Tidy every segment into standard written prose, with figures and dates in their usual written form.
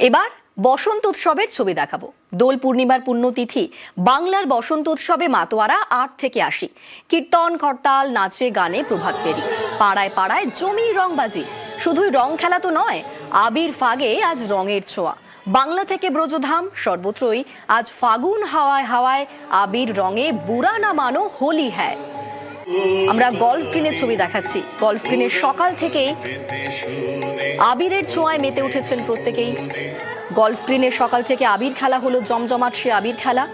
এবার বসন্ত উৎসবের ছবি দেখাবো। দোল পূর্ণিমার পুণ্যতিথি বাংলার বসন্ত উৎসবে মাতোয়ারা ৮ থেকে ৮০, কীর্তন করতাল নাচে গানে প্রভাত ফেরি, পাড়ায় পাড়ায় জমি রংবাজি। শুধুই রং খেলা তো নয়, আবির ফাগে আজ রঙের ছোঁয়া। বাংলা থেকে ব্রজধাম সর্বত্রই আজ ফাগুন হাওয়ায় হাওয়ায় আবির রঙে বুড়া না মানো হোলি হ্যায়। আমরা গল্ফ গ্রিনের ছবি দেখাচ্ছি। গল্ফ গ্রিনের সকাল থেকেই আবিরের ছোঁয়ায় মেতে উঠেছেন প্রত্যেকেই। গল্ফ গ্রিনের সকাল থেকে আবির খেলা হলো, জমজমাট সে আবির খেলা।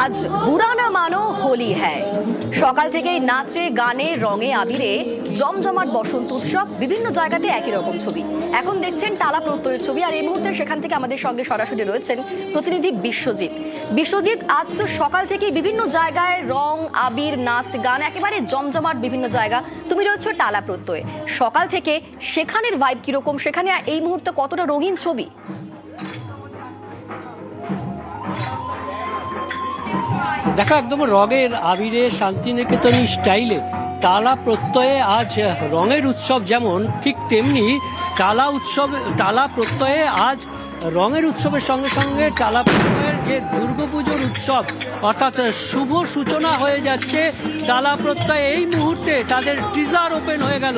আজ বুড়া না মানো হোলি হ্যায়। সকাল থেকেই নাচে গানে রঙে আবিরে জমজমাট বসন্ত উৎসব। বিভিন্ন জায়গাতে একই রকম ছবি। এখন দেখছেন টালা প্রত্যয়ের ছবি, আর এই মুহূর্তে সেখান থেকে আমাদের সঙ্গে সরাসরি রয়েছেন প্রতিনিধি বিশ্বজিৎ। বিশ্বজিৎ, আজ তো সকাল থেকেই বিভিন্ন জায়গায় রং আবির নাচ গান একেবারে জমজমাট বিভিন্ন জায়গা। তুমি রয়েছো টালা প্রত্যয়ে, সকাল থেকে সেখানের ভাইব কিরকম, সেখানে এই মুহূর্তে কতটা রঙিন ছবি? দেখা একদম রঙের আবিরে শান্তিনিকেতনী স্টাইলে টালা প্রত্যয়ে আজ রঙের উৎসব, যেমন ঠিক তেমনি টালা প্রত্যয়ে আজ রঙের উৎসবের সঙ্গে সঙ্গে টালা প্রত্যয়ের যে দুর্গাপুজোর উৎসব অর্থাৎ শুভ সূচনা হয়ে যাচ্ছে। টালা প্রত্যয় এই মুহূর্তে তাদের টিজার ওপেন হয়ে গেল।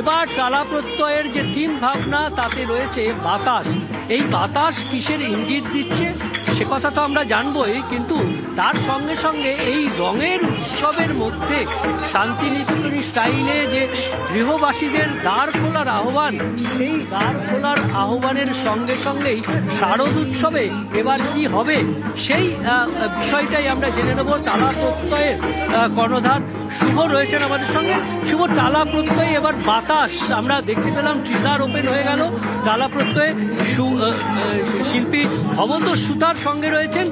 এবার টালা প্রত্যয়ের যে থিম ভাবনা তাতে রয়েছে বাতাস। এই বাতাস কিসের ইঙ্গিত দিচ্ছে সে কথা তো আমরা জানবই, কিন্তু তার সঙ্গে সঙ্গে এই রঙের উৎসবের মধ্যে শান্তিনিকেতনী স্টাইলে যে গৃহবাসীদের দ্বার খোলার আহ্বান, সেই দ্বার খোলার আহ্বানের সঙ্গে সঙ্গেই শারদ উৎসবে এবার কি হবে সেই বিষয়টাই আমরা জেনে নেব। টালা প্রত্যয়ের কর্ণধার শুভ রয়েছেন আমাদের সঙ্গে। শুভ, টালা প্রত্যয়ে এবার বাতাস আমরা দেখতে পেলাম, ট্রিজার ওপেন হয়ে গেল। টালা প্রত্যয়ে শিল্পী ভবতোষ সুতার সঙ্গে রয়েছেন।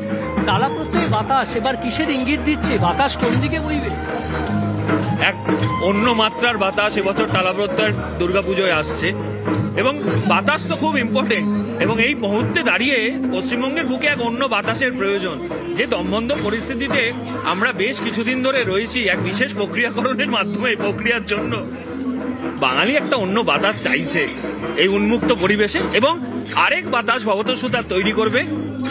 টালা প্রত্যয়ে বাতাস এবার কিসের ইঙ্গিত দিচ্ছে, বাতাস কোন দিকে বইবে? এক অন্য মাত্রার বাতাস এবছর টালা প্রত্যয়ের দুর্গাপুজোয় আসছে, এবং বাতাস তো খুব ইম্পর্টেন্ট। এবং এই মুহূর্তে দাঁড়িয়ে পশ্চিমবঙ্গের বুকে এক অন্য বাতাসের প্রয়োজন। যে দমবন্ধ পরিস্থিতিতে আমরা বেশ কিছুদিন ধরে রয়েছি, এক বিশেষ প্রক্রিয়াকরণের মাধ্যমে প্রক্রিয়ার জন্য বাঙালি একটা অন্য বাতাস চাইছে এই উন্মুক্ত পরিবেশে, এবং আরেক বাতাস ভবতোষ সুতার তৈরি করবে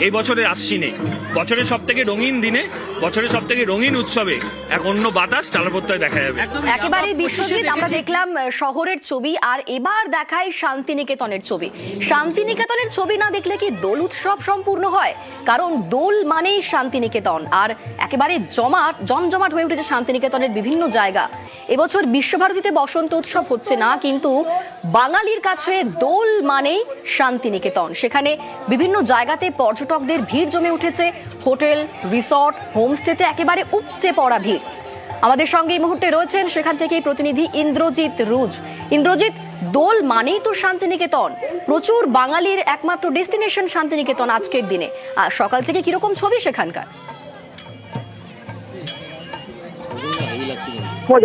এই বছরের আশ্বিনে। বছরের সব থেকে রঙিন দিনে, বছরের সব থেকে রঙিন উৎসবে এক অন্য বাতাস টালা প্রত্যয়ে দেখা যাবে। একেবারে বিশ্বজিৎ, আমরা দেখলাম শহরের ছবি, আর এবার দেখাই শান্তিনিকেতনের ছবি। শান্তিনিকেতনের ছবি না দেখলে কি দোল উৎসব সম্পূর্ণ হয়? কারণ দোল মানেই শান্তিনিকেতন, আর একেবারে জমজমাট হয়ে উঠেছে শান্তিনিকেতনের বিভিন্ন জায়গা। এবছর বিশ্বভারতীতে বসন্ত উৎসব হচ্ছে না, কিন্তু বাঙালির কাছে দোল মানেই শান্তিনিকেতন। সেখানে বিভিন্ন জায়গাতে পর্যটকদের ভিড় জমে উঠেছে। হোটেল, রিসর্ট, হোমস্টেতে একেবারে উপচে পড়া ভিড়। আমাদের সঙ্গে এই মুহূর্তে রয়েছেন সেখান থেকেই প্রতিনিধি ইন্দ্রজিৎ রুজ। ইন্দ্রজিৎ, দোল মানেই তো শান্তিনিকেতন, প্রচুর বাঙালির একমাত্র ডেস্টিনেশন শান্তিনিকেতন আজকের দিনে। আর সকাল থেকে কিরকম ছবি সেখানকার?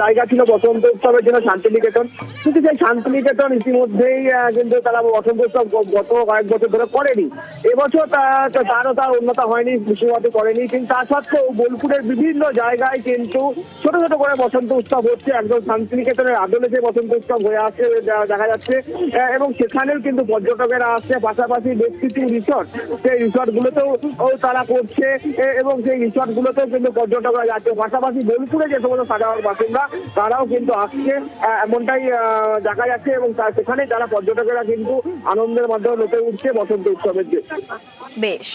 জায়গা ছিল বসন্ত উৎসবের জন্য শান্তিনিকেতন, কিন্তু সেই শান্তিনিকেতন ইতিমধ্যেই কিন্তু তারা বসন্ত উৎসব গত কয়েক বছর ধরে করেনি। এবছর তার উন্নত হয়নি, বিশ্বভারতী করেনি, কিন্তু তা সত্ত্বেও বোলপুরের বিভিন্ন জায়গায় কিন্তু ছোট ছোট করে বসন্ত উৎসব হচ্ছে। একদম শান্তিনিকেতনের আদলে যে বসন্ত উৎসব হয়ে আসছে দেখা যাচ্ছে, এবং সেখানেও কিন্তু পর্যটকেরা আসছে। পাশাপাশি বেশ কিছু রিসর্ট, সেই রিসর্ট গুলোতেও তারা করছে, এবং সেই রিসর্ট গুলোতেও কিন্তু পর্যটকরা যাচ্ছে। পাশাপাশি বোলপুরে যে সমস্ত সাধারণ বাসে বাসিন্দা তারাও কিন্তু আসছে, এমনটাই দেখা যাচ্ছে। এবং সেখানে যারা পর্যটকেরা কিন্তু আনন্দের মাধ্যমে মেতে উঠছে বসন্ত উৎসবের যে। বেশ,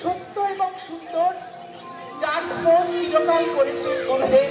সত্য এবং সুন্দর যার মন চিরকাল করেছে বন্ধে